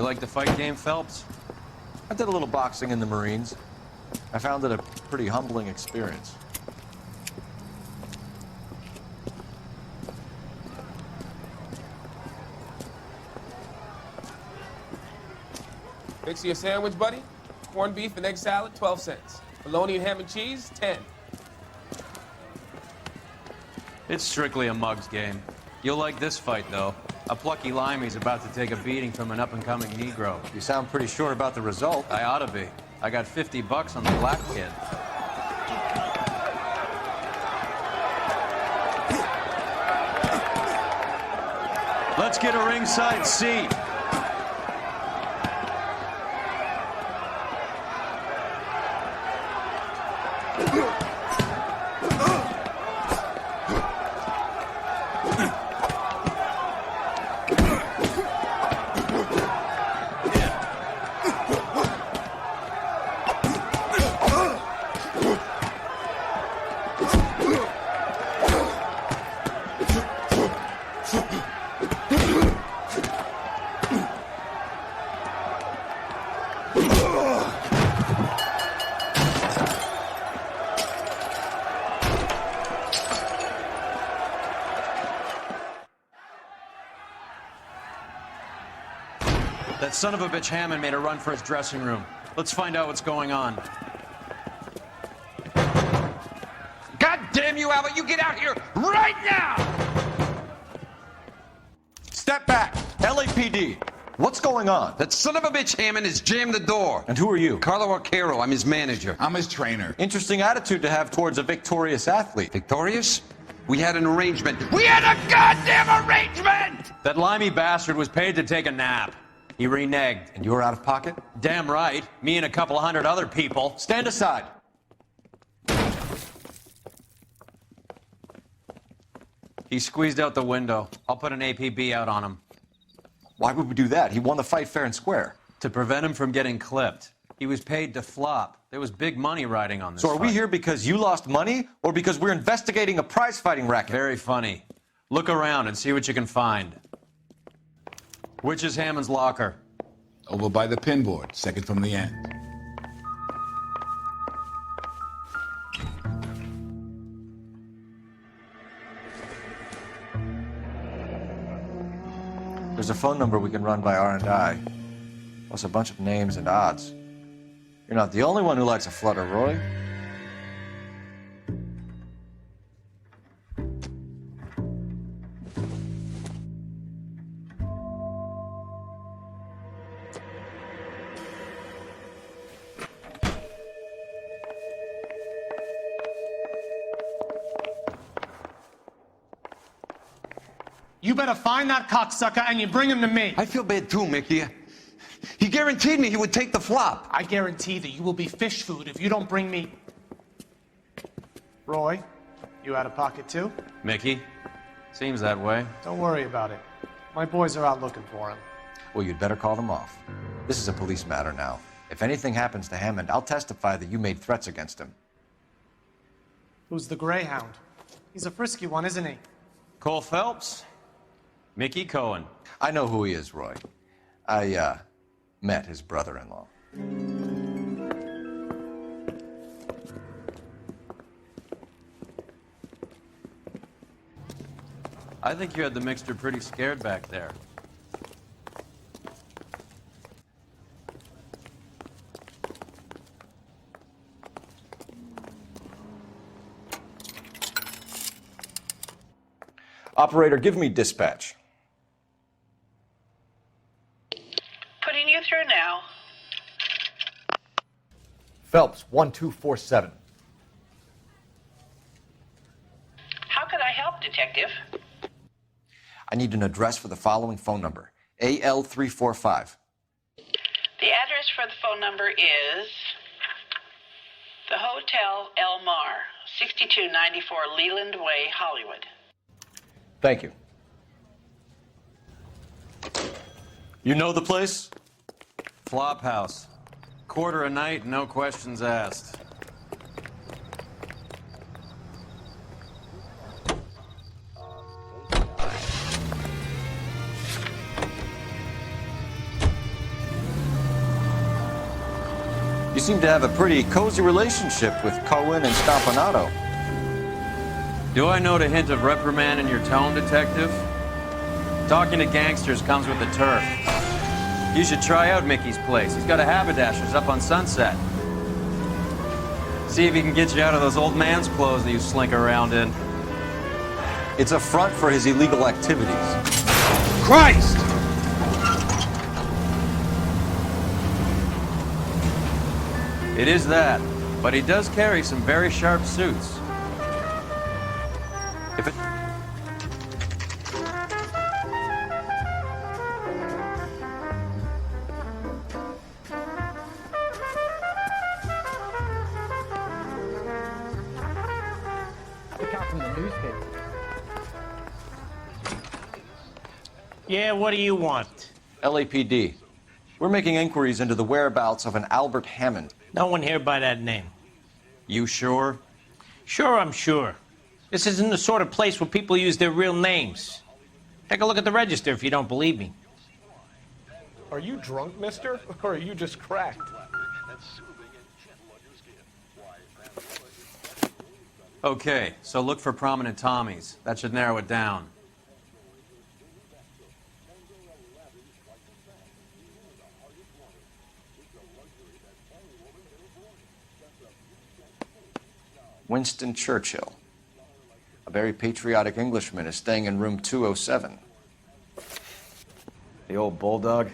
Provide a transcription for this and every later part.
You like the fight game, Phelps? I did a little boxing in the Marines. I found it a pretty humbling experience. Mix you a sandwich, buddy? Corned beef and egg salad, 12 cents. Bologna and ham and cheese, 10. It's strictly a mug's game. You'll like this fight, though. A plucky limey's about to take a beating from an up-and-coming Negro. You sound pretty sure about the result. I ought to be. I got $50 on the black kid. Let's get a ringside seat. That son of a bitch Hammond made a run for his dressing room. Let's find out what's going on. God damn you, Albert! You get out here right now! Step back! LAPD! What's going on? That son of a bitch Hammond has jammed the door. And who are you? Carlo Arcaro, I'm his manager. I'm his trainer. Interesting attitude to have towards a victorious athlete. Victorious? We had an arrangement. We had a goddamn arrangement! That limey bastard was paid to take a nap. He reneged. And you were out of pocket? Damn right. Me and a couple of hundred other people. Stand aside. He squeezed out the window. I'll put an APB out on him. Why would we do that? He won the fight fair and square. To prevent him from getting clipped. He was paid to flop. There was big money riding on this So are we fight. here because you lost money or because we're investigating a prize-fighting racket? Very funny. Look around and see what you can find. Which is Hammond's locker? Over by the pinboard, second from the end. There's a phone number we can run by R&I, plus a bunch of names and odds. You're not the only one who likes a flutter, Roy. You better find that cocksucker and you bring him to me. I feel bad too, Mickey. He guaranteed me he would take the flop. I guarantee that you will be fish food if you don't bring me... Roy, you out of pocket too? Mickey? Seems that way. Don't worry about it. My boys are out looking for him. Well, you'd better call them off. This is a police matter now. If anything happens to Hammond, I'll testify that you made threats against him. Who's the Greyhound? He's a frisky one, isn't he? Cole Phelps? Mickey Cohen. I know who he is, Roy. I, met his brother-in-law. I think you had the mixture pretty scared back there. Operator, give me dispatch. Putting you through now. Phelps, 1247. How could I help, Detective? I need an address for the following phone number. AL345. The address for the phone number is the Hotel l.a.noire, 6294 Leland Way, Hollywood. Thank you. You know the place? Flop house. Quarter a night, no questions asked. seem to have a pretty cozy relationship with Cohen and Scampanato. Do I note a hint of reprimand in your tone, Detective? Talking to gangsters comes with the turf. You should try out Mickey's place. He's got a haberdasher's up on Sunset. See if he can get you out of those old man's clothes that you slink around in. It's a front for his illegal activities. Christ! It is that, but he does carry some very sharp suits. If it... Yeah, what do you want? LAPD. We're making inquiries into the whereabouts of an Albert Hammond. No one here by that name. You sure? Sure, I'm sure. This isn't the sort of place where people use their real names. Take a look at the register if you don't believe me. Are you drunk, mister? Or are you just cracked? Okay, so look for prominent Tommies. That should narrow it down. Winston Churchill. A very patriotic Englishman is staying in room 207. The old bulldog.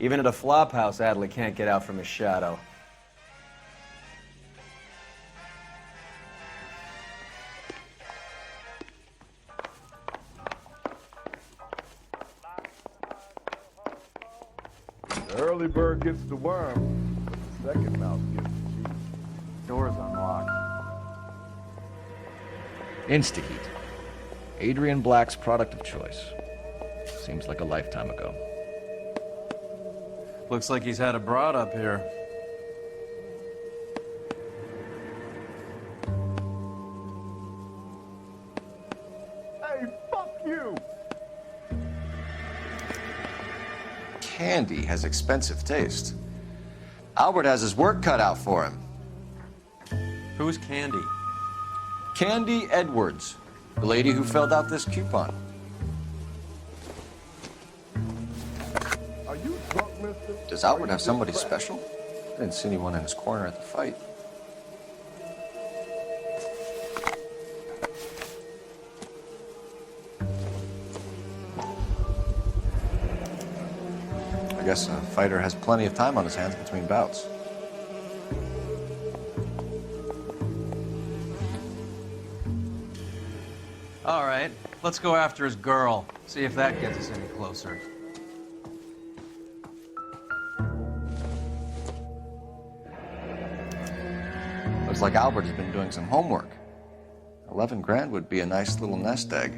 Even at a flop house, Adley can't get out from his shadow. The early bird gets the worm, but the second mouse gets the cheese. Door's unlocked. Instaheat. Adrian Black's product of choice. Seems like a lifetime ago. Looks like he's had a broad up here. Hey, fuck you! Candy has expensive taste. Albert has his work cut out for him. Who's Candy? Candy Edwards, the lady who filled out this coupon. Are you drunk, mister? Does Albert have somebody special? I didn't see anyone in his corner at the fight. I guess a fighter has plenty of time on his hands between bouts. All right, let's go after his girl. See if that gets us any closer. Looks like Albert has been doing some homework. 11 grand would be a nice little nest egg.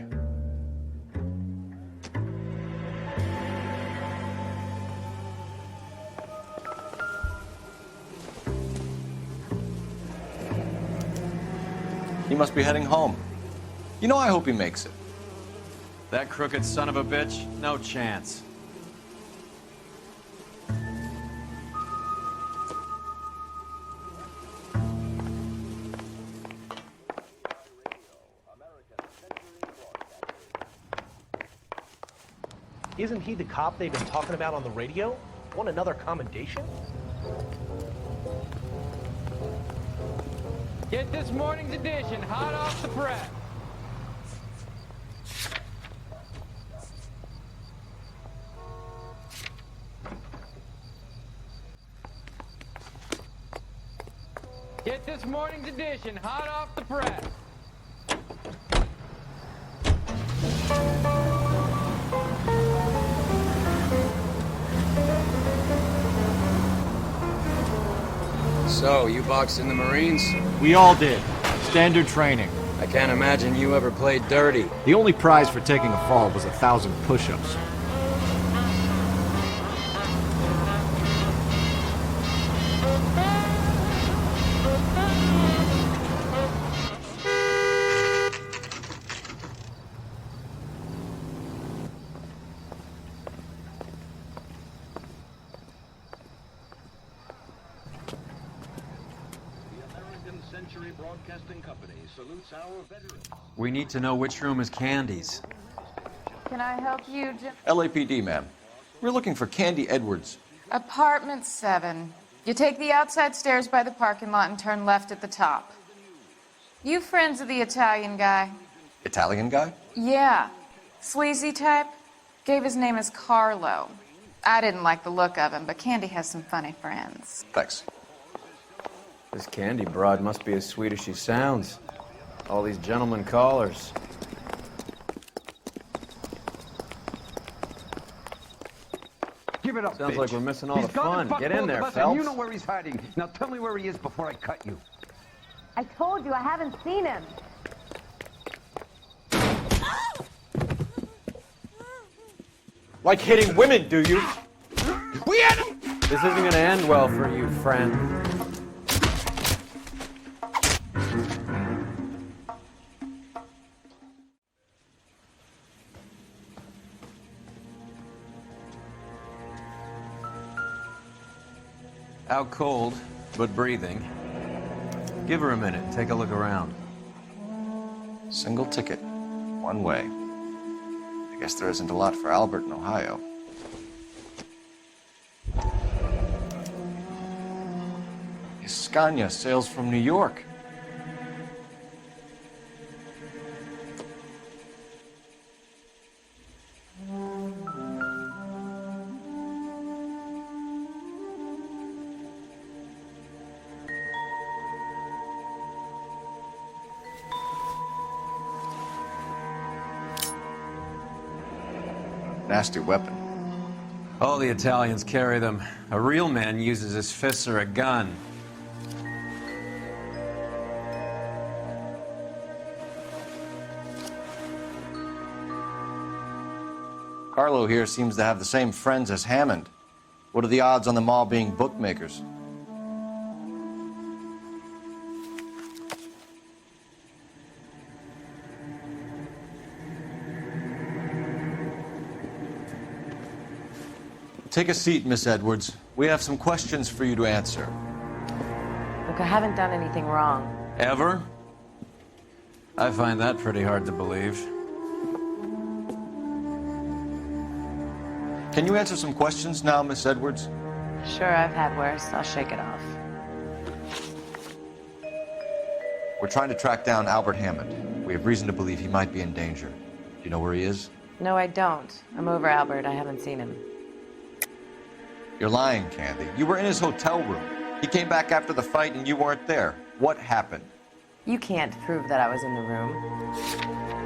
He must be heading home. You know, I hope he makes it. That crooked son of a bitch? No chance. Isn't he the cop they've been talking about on the radio? Want another commendation? Get this morning's edition hot off the press. Get this morning's edition hot off the press. So, you boxed in the Marines? We all did. Standard training. I can't imagine you ever played dirty. The only prize for taking a fall was 1,000 push-ups. Century Broadcasting Company salutes our veterans. We need to know which room is Candy's. Can I help you, Jim? LAPD, ma'am. We're looking for Candy Edwards. Apartment 7. You take the outside stairs by the parking lot and turn left at the top. You friends of the Italian guy? Italian guy? Yeah. Sleazy type? Gave his name as Carlo. I didn't like the look of him, but Candy has some funny friends. Thanks. This Candy broad must be as sweet as she sounds. All these gentlemen callers. Give it up, Sounds bitch. like we're missing all He's the gone fun. and fucked Get in both there, of us, Phelps. and you know where he's hiding. Now tell me where he is before I cut you. I told you I haven't seen him. Like hitting women, do you? We had him! This isn't gonna end well for you, friend. Out cold, but breathing. Give her a minute. Take a look around. Single ticket. One way. I guess there isn't a lot for Albert in Ohio. Scania sails from New York. Nasty weapon. All the Italians carry them. A real man uses his fists or a gun. Carlo here seems to have the same friends as Hammond. What are the odds on them all being bookmakers? Take a seat, Miss Edwards. We have some questions for you to answer. Look, I haven't done anything wrong. Ever? I find that pretty hard to believe. Can you answer some questions now, Miss Edwards? Sure, I've had worse. I'll shake it off. We're trying to track down Albert Hammond. We have reason to believe he might be in danger. Do you know where he is? No, I don't. I'm over Albert. I haven't seen him. You're lying, Candy. You were in his hotel room. He came back after the fight and you weren't there. What happened? You can't prove that I was in the room.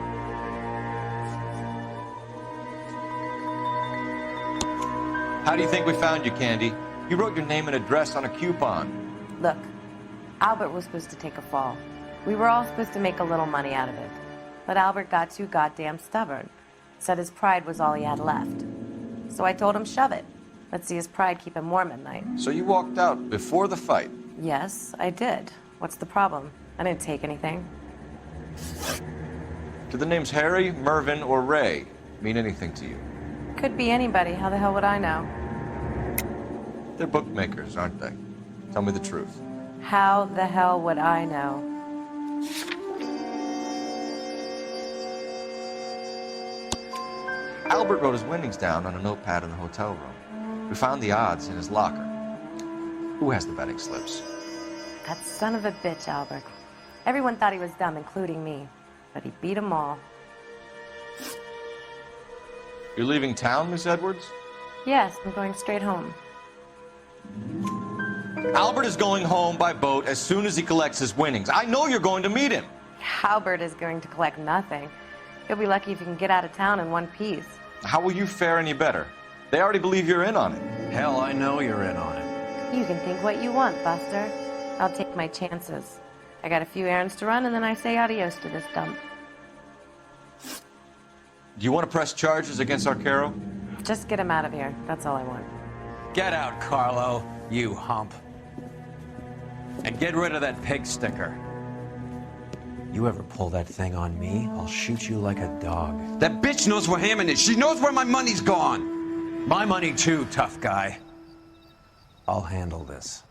How do you think we found you, Candy? You wrote your name and address on a coupon. Look, Albert was supposed to take a fall. We were all supposed to make a little money out of it. But Albert got too goddamn stubborn. Said his pride was all he had left. So I told him, shove it. Let's see his pride keep him warm at night. So you walked out before the fight? Yes, I did. What's the problem? I didn't take anything. Do the names Harry, Mervyn, or Ray mean anything to you? Could be anybody. How the hell would I know? They're bookmakers, aren't they? Tell me the truth. How the hell would I know? Albert wrote his winnings down on a notepad in the hotel room. We found the odds in his locker. Who has the betting slips? That son of a bitch, Albert. Everyone thought he was dumb, including me. But he beat them all. You're leaving town, Miss Edwards? Yes, I'm going straight home. Albert is going home by boat as soon as he collects his winnings. I know you're going to meet him. Albert is going to collect nothing. He'll be lucky if he can get out of town in one piece. How will you fare any better? They already believe you're in on it. Hell, I know you're in on it. You can think what you want, Buster. I'll take my chances. I got a few errands to run, and then I say adios to this dump. Do you want to press charges against Arcaro? Just get him out of here. That's all I want. Get out, Carlo, you hump. And get rid of that pig sticker. You ever pull that thing on me, I'll shoot you like a dog. That bitch knows where Hammond is. She knows where my money's gone. My money too, tough guy. I'll handle this.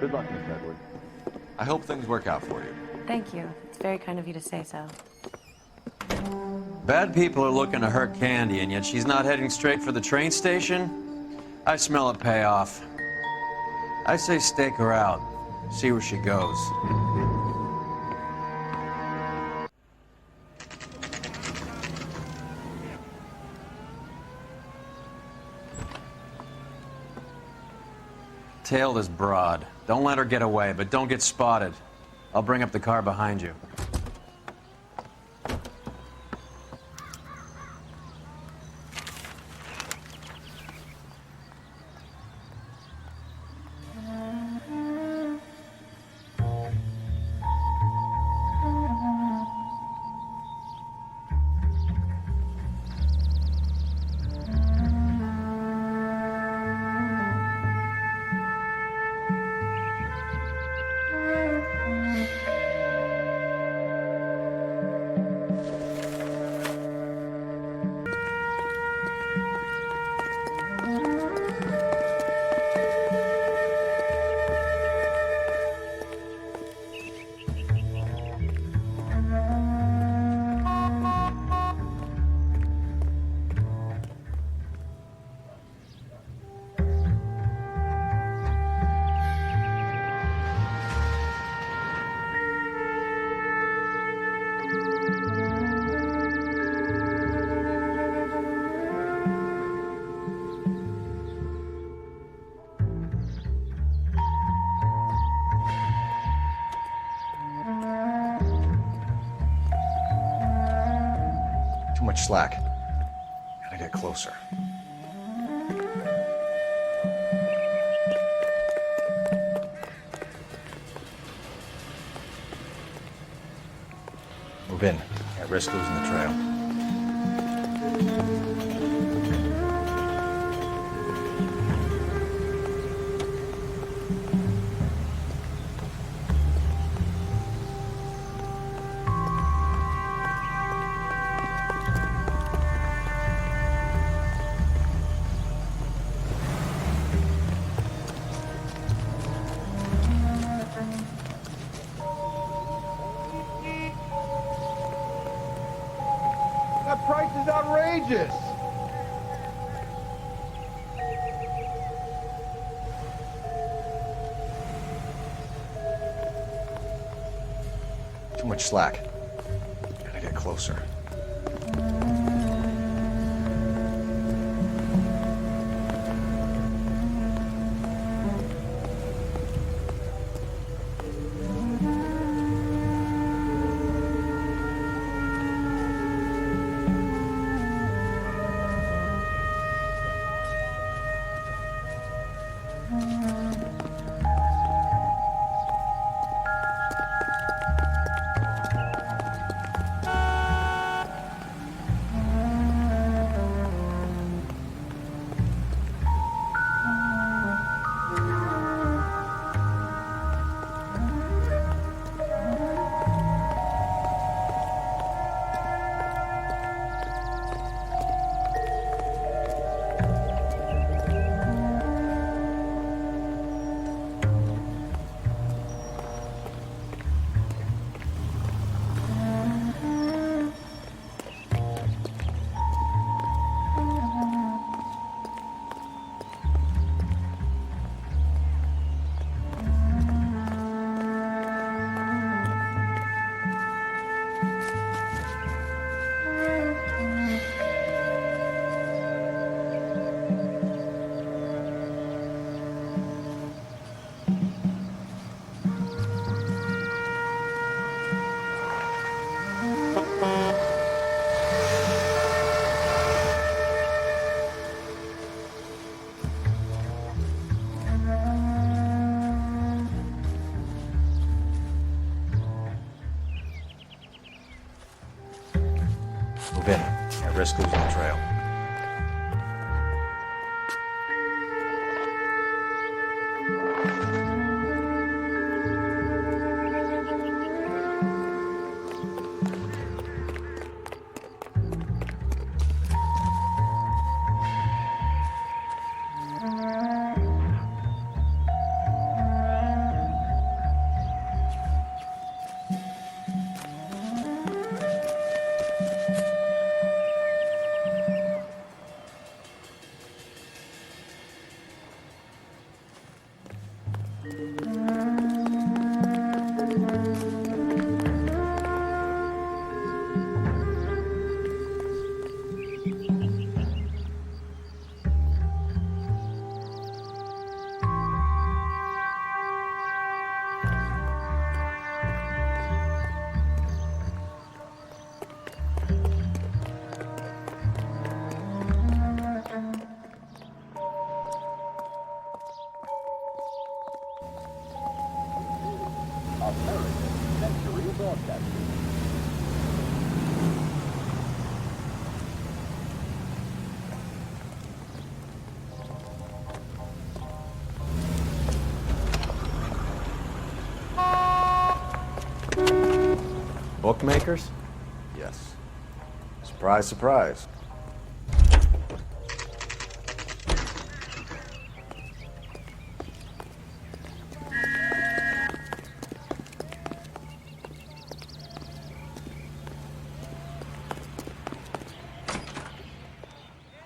Good luck, Miss Edward. I hope things work out for you. Thank you. It's very kind of you to say so. Bad people are looking to hurt Candy, and yet she's not heading straight for the train station? I smell a payoff. I say stake her out. See where she goes. Tail this broad. Don't let her get away, but don't get spotted. I'll bring up the car behind you. Too much slack. Gotta get closer. Move in. Can't risk losing the trail. That price is outrageous! Too much slack. Gotta get closer. Move in. Can't risk losing the trail. Bookmakers? Yes. Surprise, surprise.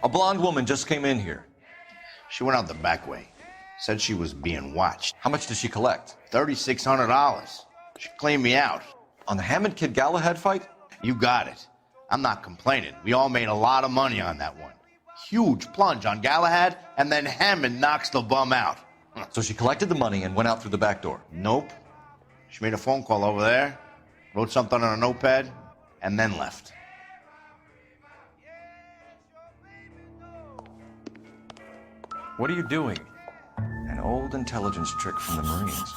A blonde woman just came in here. She went out the back way. Said she was being watched. How much did she collect? $3,600. She cleaned me out. On the Hammond Kid Galahad fight? You got it. I'm not complaining. We all made a lot of money on that one. Huge plunge on Galahad, and then Hammond knocks the bum out. So she collected the money and went out through the back door? Nope. She made a phone call over there, wrote something on a notepad, and then left. What are you doing? An old intelligence trick from the Marines.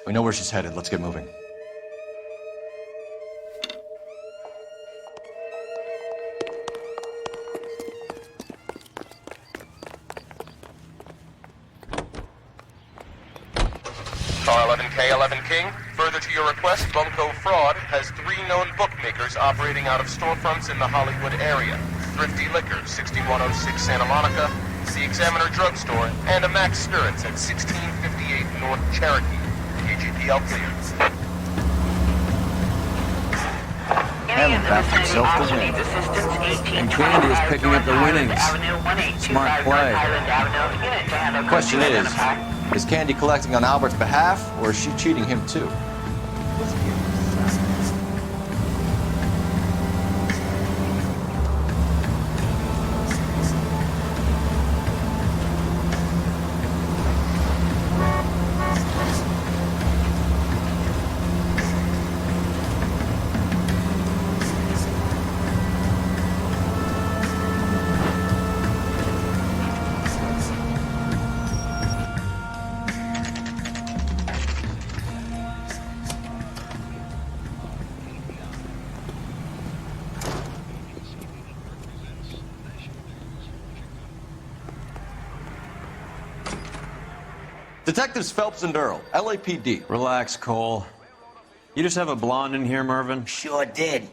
We know where she's headed. Let's get moving. Car 11K, 11 King. Further to your request, Bunko Fraud has 3 known bookmakers operating out of storefronts in the Hollywood area. Thrifty Liquor, 6106 Santa Monica, The Examiner Drugstore, and a Max Spirits at 1658 North Cherokee. KGPL cleared. Hammond backed himself to win. And Candy is picking up the winnings. Smart play. The question is Candy collecting on Albert's behalf, or is she cheating him too? Detectives Phelps and Earl, LAPD. Relax, Cole. You just have a blonde in here, Mervyn? Sure did.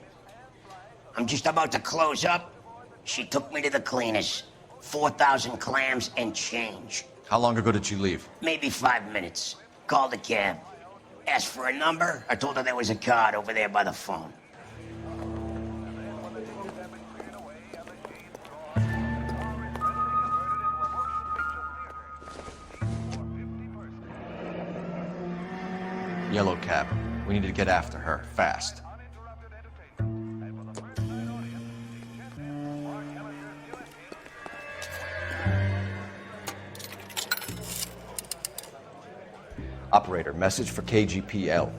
I'm just about to close up. She took me to the cleaners. 4,000 clams and change. How long ago did she leave? Maybe 5 minutes. Called a cab. Asked for a number. I told her there was a card over there by the phone. Yellow cab. We need to get after her, fast. Operator, message for KGPL.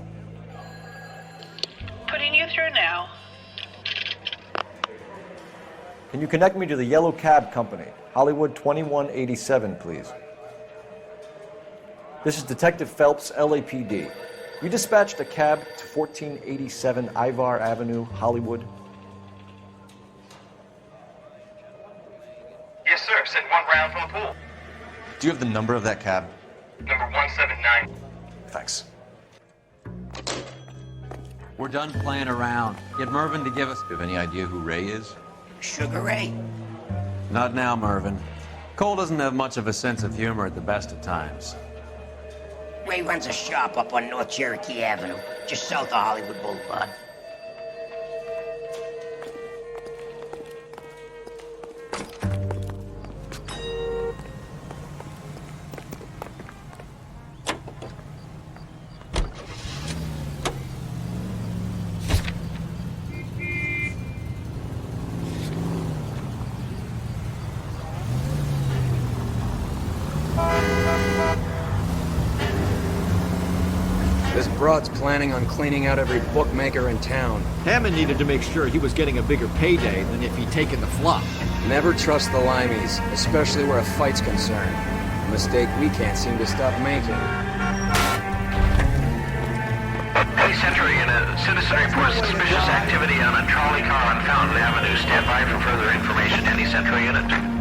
Putting you through now. Can you connect me to the Yellow Cab Company, Hollywood 2187, please? This is Detective Phelps, LAPD. You dispatched a cab to 1487 Ivar Avenue, Hollywood. Yes, sir. Sent one round from the pool. Do you have the number of that cab? Number 179. Thanks. We're done playing around. Get Mervyn to give us... You have any idea who Ray is? Sugar Ray? Not now, Mervyn. Cole doesn't have much of a sense of humor at the best of times. Ray runs a shop up on North Cherokee Avenue, just south of Hollywood Boulevard. This broad's planning on cleaning out every bookmaker in town. Hammond needed to make sure he was getting a bigger payday than if he'd taken the flop. Never trust the limeys, especially where a fight's concerned. A mistake we can't seem to stop making. Hey, Sentry, in a citizen reports suspicious activity on a trolley car on Fountain Avenue. Stand by for further information. Any Sentry in it?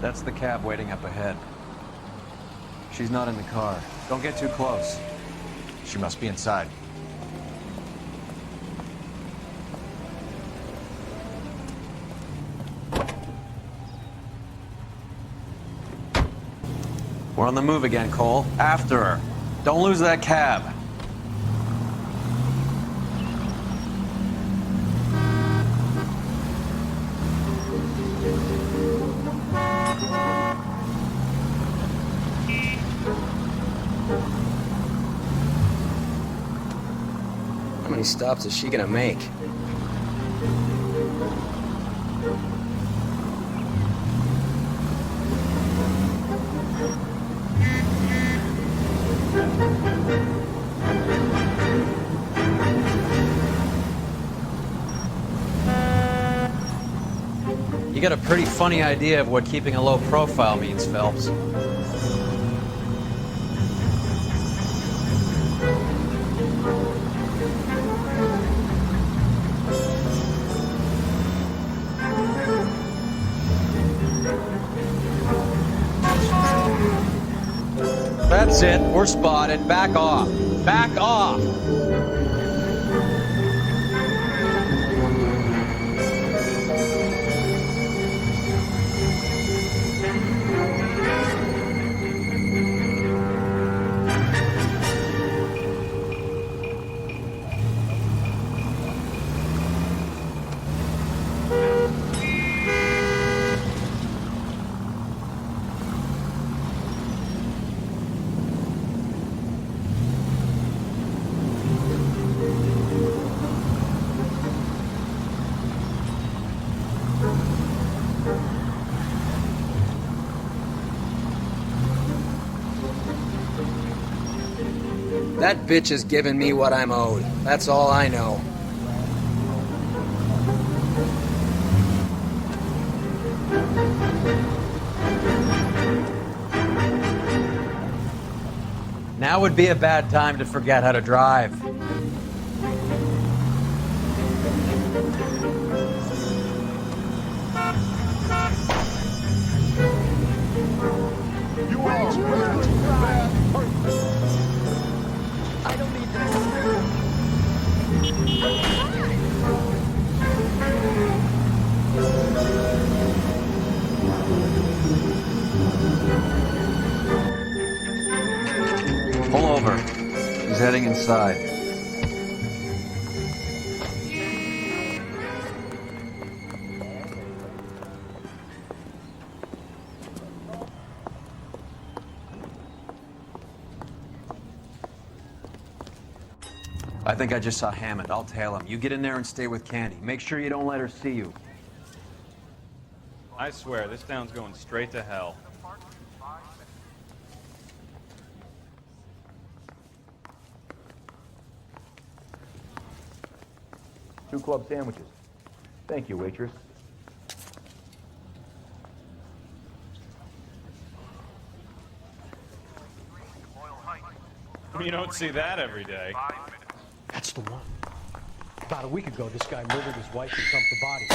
That's the cab waiting up ahead. She's not in the car. Don't get too close. She must be inside. We're on the move again, Cole. After her. Don't lose that cab. How many stops is she gonna make? You got a pretty funny idea of what keeping a low profile means, Phelps. That's it. We're spotted. Back off. Back off. That bitch is giving me what I'm owed. That's all I know. Now would be a bad time to forget how to drive. You are really bad person. I don't need that. Pull over. He's heading inside. I think I just saw Hammond. I'll tail him. You get in there and stay with Candy. Make sure you don't let her see you. I swear, this town's going straight to hell. Two club sandwiches. Thank you, waitress. You don't see that every day. That's the one. About a week ago, this guy murdered his wife and dumped the body.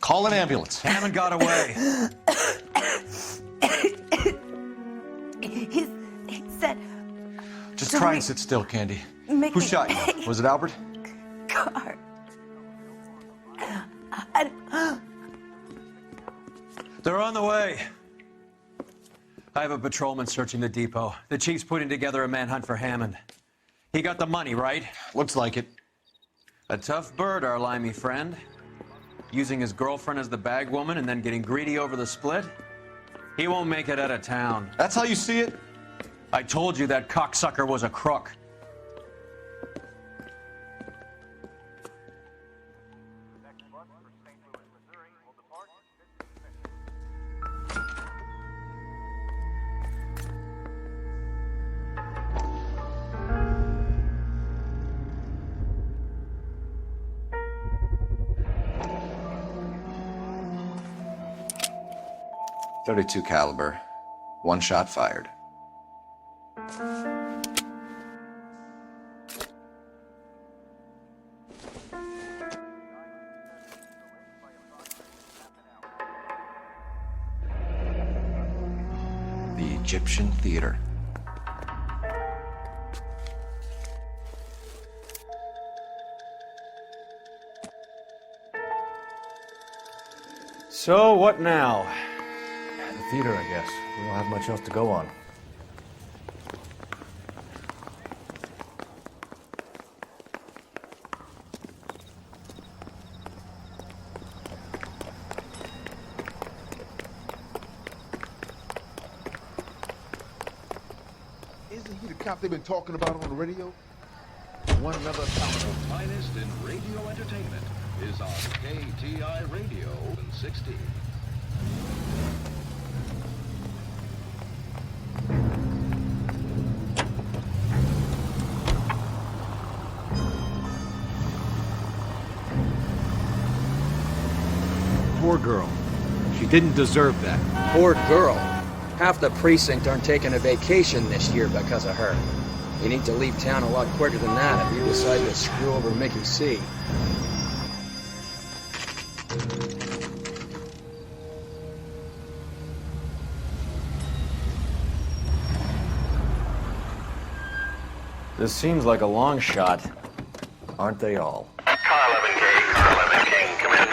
Call an ambulance. Hammond got away. He said... Just try and sit still, Candy. Mickey. Who shot you? Was it Albert? Car. They're on the way. I have a patrolman searching the depot. The chief's putting together a manhunt for Hammond. He got the money, right? Looks like it. A tough bird, our limey friend. Using his girlfriend as the bag woman and then getting greedy over the split. He won't make it out of town. That's how you see it? I told you that cocksucker was a crook. .32 caliber. One shot fired. The Egyptian Theater. So, what now? The theater, I guess. We don't have much else to go on. Isn't he the cop they've been talking about on the radio? One another accountable. Finest in radio entertainment is on KTI Radio 60. Poor girl. She didn't deserve that. Poor girl. Half the precinct aren't taking a vacation this year because of her. You need to leave town a lot quicker than that if you decide to screw over Mickey C. This seems like a long shot. Aren't they all? Car 11K, Car 11 King, come in.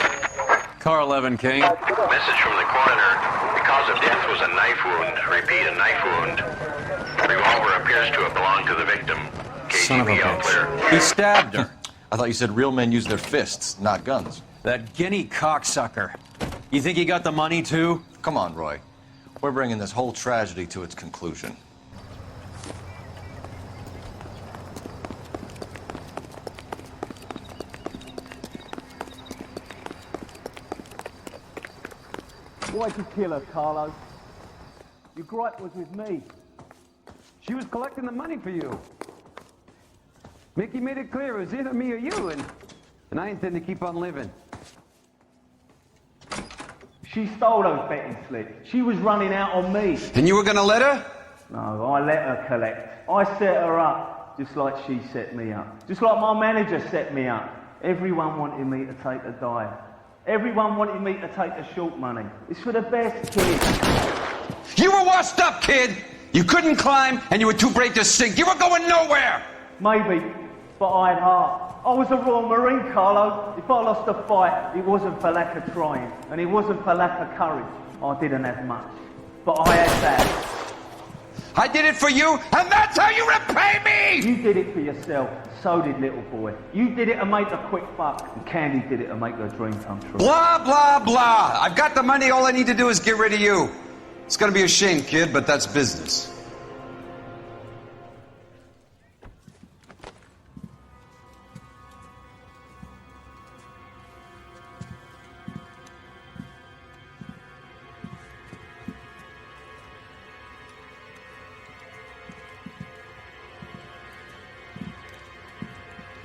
Car 11 King. Message from the coroner. The cause of death was a knife wound. Repeat, a knife wound. The revolver appears to have belonged to the victim. Son of a KGB all clear. bitch. He stabbed her. I thought you said real men use their fists, not guns. That guinea cocksucker. You think he got the money, too? Come on, Roy. We're bringing this whole tragedy to its conclusion. Why'd you kill her, Carlo? Your gripe was with me. She was collecting the money for you. Mickey made it clear it was either me or you, and I intend to keep on living. She stole those betting slips. She was running out on me. And you were gonna let her? No, I let her collect. I set her up, just like she set me up. Just like my manager set me up. Everyone wanted me to take the dive. Everyone wanted me to take the short money. It's for the best, kid. You were washed up, kid! You couldn't climb, and you were too brave to sink. You were going nowhere! Maybe, but I had heart. I was a Royal Marine, Carlo. If I lost a fight, it wasn't for lack of trying, and it wasn't for lack of courage. I didn't have much, but I had that. I did it for you, and that's how you repay me! You did it for yourself. So did little boy. You did it to make a quick buck, and Candy did it to make her dream come true. Blah, blah, blah. I've got the money. All I need to do is get rid of you. It's gonna be a shame, kid, but that's business.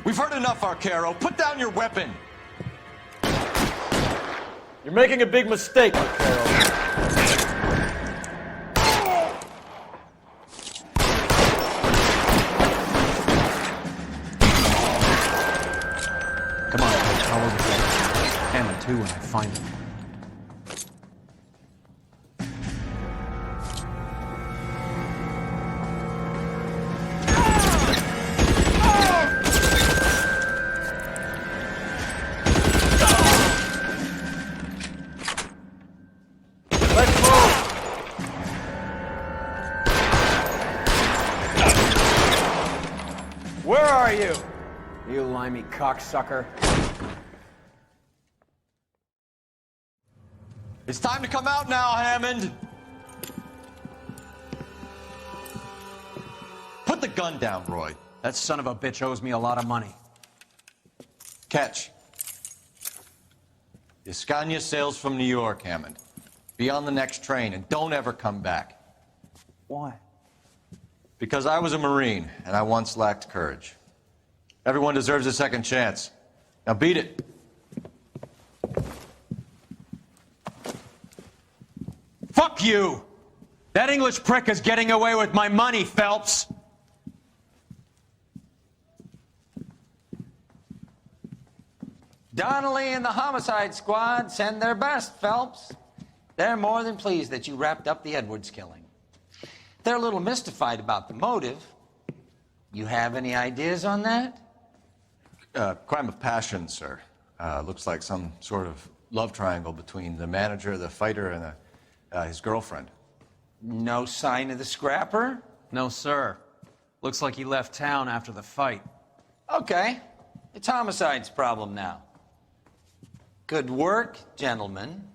We've heard enough, Arcaro. Put down your weapon. You're making a big mistake, Arcaro. Come on, Coach. I'll overtake Hammond, too, when I find him. Where are you? You limey cocksucker. It's time to come out now, Hammond. Put the gun down, Roy. That son of a bitch owes me a lot of money. Catch. Escania sails from New York, Hammond. Be on the next train and don't ever come back. Why? Because I was a Marine and I once lacked courage. Everyone deserves a second chance. Now beat it. Fuck you! That English prick is getting away with my money, Phelps! Donnelly and the homicide squad send their best, Phelps. They're more than pleased that you wrapped up the Edwards killing. They're a little mystified about the motive. You have any ideas on that? Crime of passion, sir. Looks like some sort of love triangle between the manager, the fighter, and his girlfriend. No sign of the scrapper? No, sir. Looks like he left town after the fight. Okay. It's homicide's problem now. Good work, gentlemen.